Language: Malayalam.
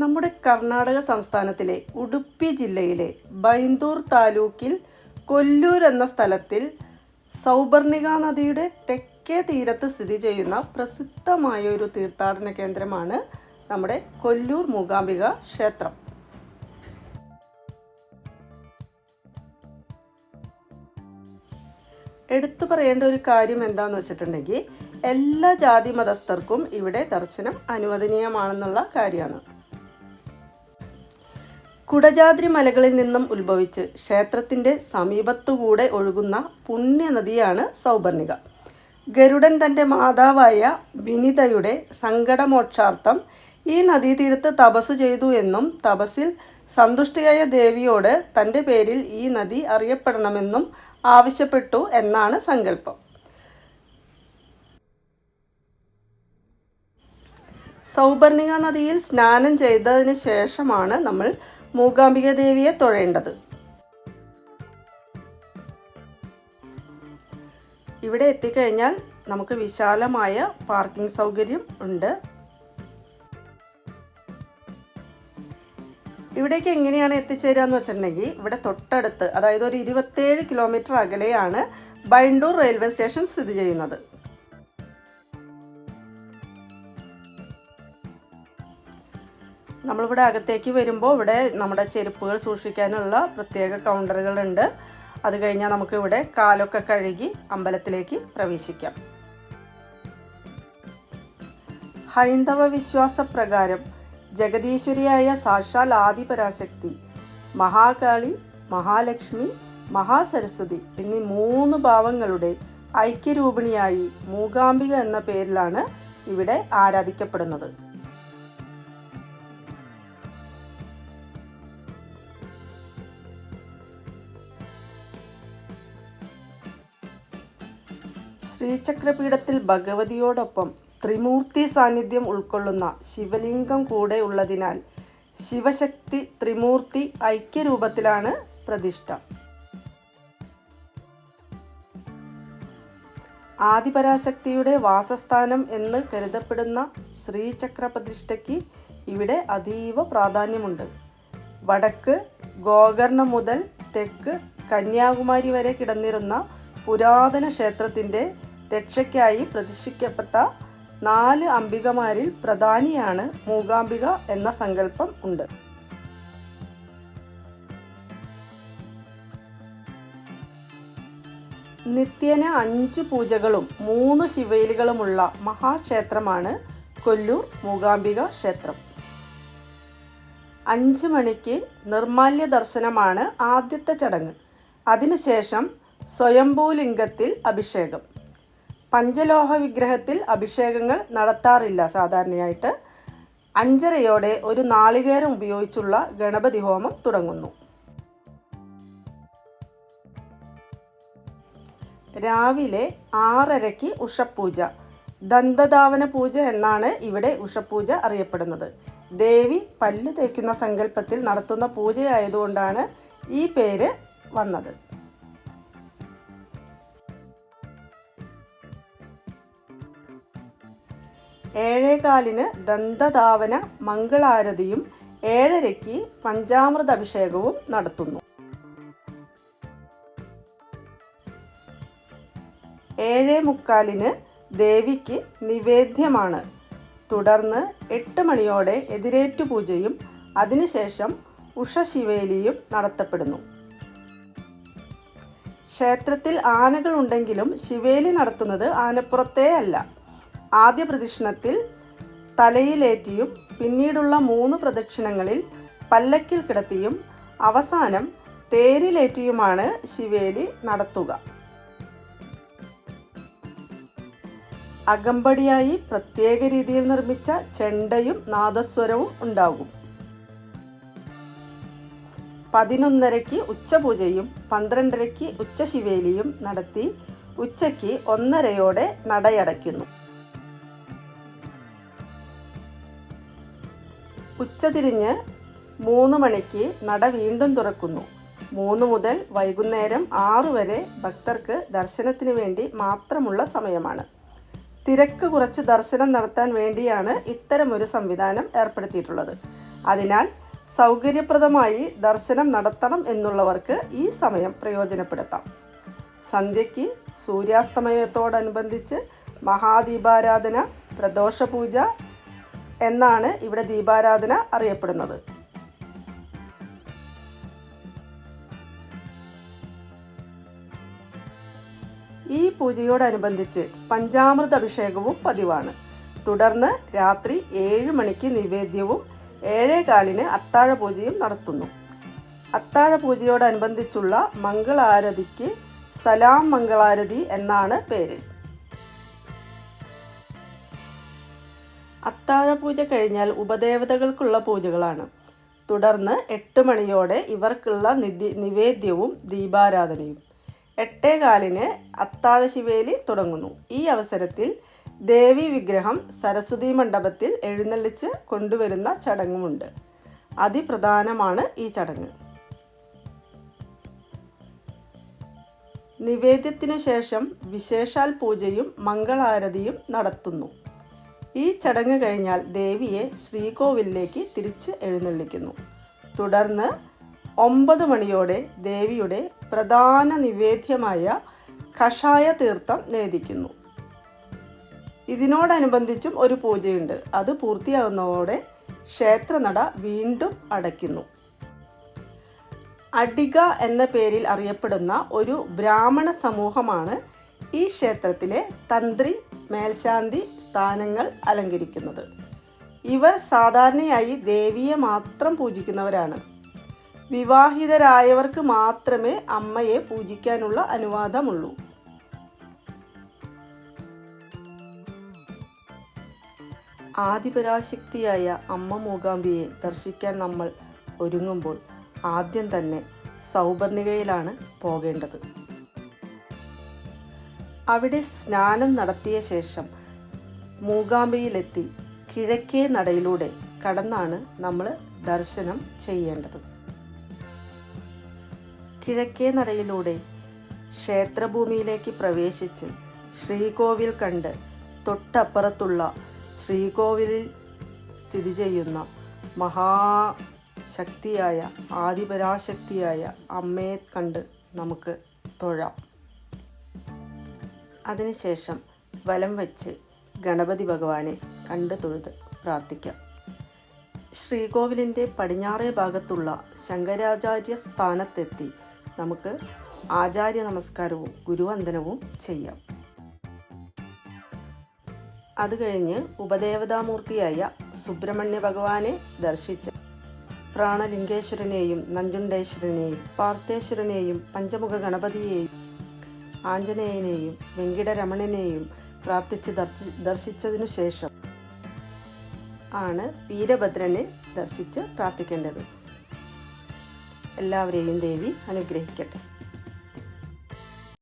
നമ്മുടെ കർണാടക സംസ്ഥാനത്തിലെ ഉടുപ്പി ജില്ലയിലെ ബൈന്ദൂർ താലൂക്കിൽ കൊല്ലൂർ എന്ന സ്ഥലത്തിൽ സൗപർണിക നദിയുടെ തെക്കേ തീരത്ത് സ്ഥിതി ചെയ്യുന്ന പ്രസിദ്ധമായ ഒരു തീർത്ഥാടന കേന്ദ്രമാണ് നമ്മുടെ കൊല്ലൂർ മൂകാംബിക ക്ഷേത്രം. എടുത്തു പറയേണ്ട ഒരു കാര്യം എന്താണെന്ന് വെച്ചിട്ടുണ്ടെങ്കിൽ എല്ലാ ജാതി മതസ്ഥർക്കും ഇവിടെ ദർശനം അനുവദനീയമാണെന്നുള്ള കാര്യമാണ്. കുടജാദ്രി മലകളിൽ നിന്നും ഉത്ഭവിച്ച് ക്ഷേത്രത്തിൻ്റെ സമീപത്തുകൂടെ ഒഴുകുന്ന പുണ്യനദിയാണ് സൗപർണിക. ഗരുഡൻ തൻ്റെ മാതാവായ വിനിതയുടെ സങ്കടമോക്ഷാർത്ഥം ഈ നദീതീരത്ത് തപസ് ചെയ്തു എന്നും തപസ്സിൽ സന്തുഷ്ടയായ ദേവിയോട് തൻ്റെ പേരിൽ ഈ നദി അറിയപ്പെടണമെന്നും ആവശ്യപ്പെട്ടു എന്നാണ് സങ്കല്പം. സൗപർണിക നദിയിൽ സ്നാനം ചെയ്തതിന് ശേഷമാണ് നമ്മൾ മൂകാംബിക ദേവിയെ തൊഴേണ്ടത്. ഇവിടെ എത്തിക്കഴിഞ്ഞാൽ നമുക്ക് വിശാലമായ പാർക്കിംഗ് സൗകര്യം ഉണ്ട്. ഇവിടേക്ക് എങ്ങനെയാണ് എത്തിച്ചേരുക എന്ന് വെച്ചിട്ടുണ്ടെങ്കിൽ ഇവിടെ തൊട്ടടുത്ത്, അതായത് ഒരു 27 കിലോമീറ്റർ അകലെയാണ് ബൈന്ദൂർ റെയിൽവേ സ്റ്റേഷൻ സ്ഥിതി ചെയ്യുന്നത്. നമ്മളിവിടെ അകത്തേക്ക് വരുമ്പോൾ ഇവിടെ നമ്മുടെ ചെരുപ്പുകൾ സൂക്ഷിക്കാനുള്ള പ്രത്യേക കൗണ്ടറുകളുണ്ട്. അത് കഴിഞ്ഞാൽ നമുക്ക് ഇവിടെ കാലൊക്കെ കഴുകി അമ്പലത്തിലേക്ക് പ്രവേശിക്കാം. ഹൈന്ദവ വിശ്വാസപ്രകാരം ജഗദീശ്വരിയായ സാക്ഷാൽ ആദിപരാശക്തി മഹാകാളി, മഹാലക്ഷ്മി, മഹാസരസ്വതി എന്നീ 3 ഭാവങ്ങളുടെ ഐക്യരൂപിണിയായി മൂകാംബിക എന്ന പേരിലാണ് ഇവിടെ ആരാധിക്കപ്പെടുന്നത്. ശ്രീചക്രപീഠത്തിൽ ഭഗവതിയോടൊപ്പം ത്രിമൂർത്തി സാന്നിധ്യം ഉൾക്കൊള്ളുന്ന ശിവലിംഗം കൂടെ ഉള്ളതിനാൽ ശിവശക്തി ത്രിമൂർത്തി ഐക്യരൂപത്തിലാണ് പ്രതിഷ്ഠ. ആദിപരാശക്തിയുടെ വാസസ്ഥാനം എന്ന് കരുതപ്പെടുന്ന ശ്രീചക്ര പ്രതിഷ്ഠയ്ക്ക് ഇവിടെ അതീവ പ്രാധാന്യമുണ്ട്. വടക്ക് ഗോകർണം മുതൽ തെക്ക് കന്യാകുമാരി വരെ കിടന്നിരുന്ന പുരാതന ക്ഷേത്രത്തിൻ്റെ രക്ഷയ്ക്കായി പ്രതിഷ്ഠിക്കപ്പെട്ട 4 അംബികമാരിൽ പ്രധാനിയാണ് മൂകാംബിക എന്ന സങ്കല്പം ഉണ്ട്. നിത്യേന 5 പൂജകളും 3 ശിവൈലികളുമുള്ള മഹാക്ഷേത്രമാണ് കൊല്ലൂർ മൂകാംബിക ക്ഷേത്രം. 5 മണിക്ക് നിർമാല്യ ദർശനമാണ് ആദ്യത്തെ ചടങ്ങ്. അതിനുശേഷം സ്വയംഭൂലിംഗത്തിൽ അഭിഷേകം. പഞ്ചലോഹ വിഗ്രഹത്തിൽ അഭിഷേകങ്ങൾ നടത്താറില്ല സാധാരണയായിട്ട്. 5:30 ഒരു നാളികേരം ഉപയോഗിച്ചുള്ള ഗണപതി ഹോമം തുടങ്ങുന്നു. രാവിലെ 6:30 ഉഷപൂജ, ദന്തധാവന പൂജ എന്നാണ് ഇവിടെ ഉഷപൂജ അറിയപ്പെടുന്നത്. ദേവി പല്ല് തേക്കുന്ന സങ്കല്പത്തിൽ നടത്തുന്ന പൂജയായതുകൊണ്ടാണ് ഈ പേര് വന്നത്. 7:15 ദന്തധാവന മംഗളാരതിയും 7:30 പഞ്ചാമൃത അഭിഷേകവും നടത്തുന്നു. 7:45 ദേവിക്ക് നിവേദ്യമാണ്. തുടർന്ന് 8 മണിയോടെ എതിരേറ്റു പൂജയും അതിനുശേഷം ഉഷശിവേലിയും നടത്തപ്പെടുന്നു. ക്ഷേത്രത്തിൽ ആനകൾ ഉണ്ടെങ്കിലും ശിവേലി നടത്തുന്നത് ആനപ്പുറത്തേ അല്ല. ആദ്യ പ്രദക്ഷിണത്തിൽ തലയിലേറ്റിയും പിന്നീടുള്ള 3 പ്രദക്ഷിണങ്ങളിൽ പല്ലക്കിൽ കിടത്തിയും അവസാനം തേരിലേറ്റിയുമാണ് ശിവേലി നടത്തുക. അകമ്പടിയായി പ്രത്യേക രീതിയിൽ നിർമ്മിച്ച ചെണ്ടയും നാദസ്വരവും ഉണ്ടാകും. 11:30 ഉച്ചപൂജയും 12:30 ഉച്ചശിവേലിയും നടത്തി ഉച്ചയ്ക്ക് 1:30 നടയടയ്ക്കുന്നു. ഉച്ചതിരിഞ്ഞ് 3 മണിക്ക് നട വീണ്ടും തുറക്കുന്നു. 3 മുതൽ വൈകുന്നേരം 6 വരെ ഭക്തർക്ക് ദർശനത്തിന് വേണ്ടി മാത്രമുള്ള സമയമാണ്. തിരക്ക് കുറച്ച് ദർശനം നടത്താൻ വേണ്ടിയാണ് ഇത്തരമൊരു സംവിധാനം ഏർപ്പെടുത്തിയിട്ടുള്ളത്. അതിനാൽ സൗകര്യപ്രദമായി ദർശനം നടത്തണം എന്നുള്ളവർക്ക് ഈ സമയം പ്രയോജനപ്പെടുത്താം. സന്ധ്യയ്ക്ക് സൂര്യാസ്തമയത്തോടനുബന്ധിച്ച് മഹാദീപാരാധന, പ്രദോഷപൂജ എന്നാണ് ഇവിടെ ദീപാരാധന അറിയപ്പെടുന്നത്. ഈ പൂജയോടനുബന്ധിച്ച് പഞ്ചാമൃത അഭിഷേകവും പതിവാണ്. തുടർന്ന് രാത്രി 7 മണിക്ക് നിവേദ്യവും 7:15 അത്താഴ പൂജയും നടത്തുന്നു. അത്താഴ പൂജയോടനുബന്ധിച്ചുള്ള മംഗളാരതിക്ക് സലാം മംഗളാരതി എന്നാണ് പേര്. അത്താഴ പൂജ കഴിഞ്ഞാൽ ഉപദേവതകൾക്കുള്ള പൂജകളാണ്. തുടർന്ന് 8 മണിയോടെ ഇവർക്കുള്ള നിവേദ്യവും ദീപാരാധനയും. 8:15 അത്താഴ ശിവേലി തുടങ്ങുന്നു. ഈ അവസരത്തിൽ ദേവി വിഗ്രഹം സരസ്വതി മണ്ഡപത്തിൽ എഴുന്നള്ളിച്ച് കൊണ്ടുവരുന്ന ചടങ്ങുമുണ്ട്. അതിപ്രധാനമാണ് ഈ ചടങ്ങ്. നിവേദ്യത്തിനു ശേഷം വിശേഷാൽ പൂജയും മംഗളാരതിയും നടത്തുന്നു. ഈ ചടങ്ങ് കഴിഞ്ഞാൽ ദേവിയെ ശ്രീകോവിലേക്ക് തിരിച്ച് എഴുന്നള്ളിക്കുന്നു. തുടർന്ന് 9 മണിയോടെ ദേവിയുടെ പ്രധാന നിവേദ്യമായ കഷായ തീർത്ഥം നേദിക്കുന്നു. ഇതിനോടനുബന്ധിച്ചും ഒരു പൂജയുണ്ട്. അത് പൂർത്തിയാകുന്നതോടെ ക്ഷേത്രനട വീണ്ടും അടയ്ക്കുന്നു. അടിക എന്ന പേരിൽ അറിയപ്പെടുന്ന ഒരു ബ്രാഹ്മണ സമൂഹമാണ് ഈ ക്ഷേത്രത്തിലെ തന്ത്രി, മേൽശാന്തി സ്ഥാനങ്ങൾ അലങ്കരിക്കുന്നത്. ഇവർ സാധാരണയായി ദേവിയെ മാത്രം പൂജിക്കുന്നവരാണ്. വിവാഹിതരായവർക്ക് മാത്രമേ അമ്മയെ പൂജിക്കാനുള്ള അനുവാദമുള്ളൂ. ആദിപരാശക്തിയായ അമ്മ മൂകാംബിയെ ദർശിക്കാൻ നമ്മൾ ഒരുങ്ങുമ്പോൾ ആദ്യം തന്നെ സൗപർണികയിലാണ് പോകേണ്ടത്. അവിടെ സ്നാനം നടത്തിയ ശേഷം മൂകാംബിയിലെത്തി കിഴക്കേ നടയിലൂടെ കടന്നാണ് നമ്മൾ ദർശനം ചെയ്യേണ്ടത്. കിഴക്കേ നടയിലൂടെ ക്ഷേത്രഭൂമിയിലേക്ക് പ്രവേശിച്ച് ശ്രീകോവിൽ കണ്ട് തൊട്ടപ്പുറത്തുള്ള ശ്രീകോവിലിൽ സ്ഥിതി ചെയ്യുന്ന മഹാശക്തിയായ ആദിപരാശക്തിയായ അമ്മയെ കണ്ട് നമുക്ക് തൊഴാം. അതിനുശേഷം വലം വച്ച് ഗണപതി ഭഗവാനെ കണ്ട് തൊഴുത് പ്രാർത്ഥിക്കാം. ശ്രീകോവിലിൻ്റെ പടിഞ്ഞാറേ ഭാഗത്തുള്ള ശങ്കരാചാര്യ സ്ഥാനത്തെത്തി നമുക്ക് ആചാര്യ നമസ്കാരവും ഗുരുവന്ദനവും ചെയ്യാം. അത് കഴിഞ്ഞ് ഉപദേവതാമൂർത്തിയായ സുബ്രഹ്മണ്യ ഭഗവാനെ ദർശിച്ച് പ്രാണലിംഗേശ്വരനെയും നഞ്ചുണ്ടേശ്വരനെയും പാർത്ഥേശ്വരനെയും പഞ്ചമുഖ ഗണപതിയെയും ആഞ്ജനേയനെയും വെങ്കിടരമണനെയും പ്രാർത്ഥിച്ച് ദർശിച്ചതിനു ശേഷം ആണ് വീരഭദ്രനെ ദർശിച്ച് പ്രാർത്ഥിക്കേണ്ടത്. എല്ലാവരെയും ദേവി അനുഗ്രഹിക്കട്ടെ.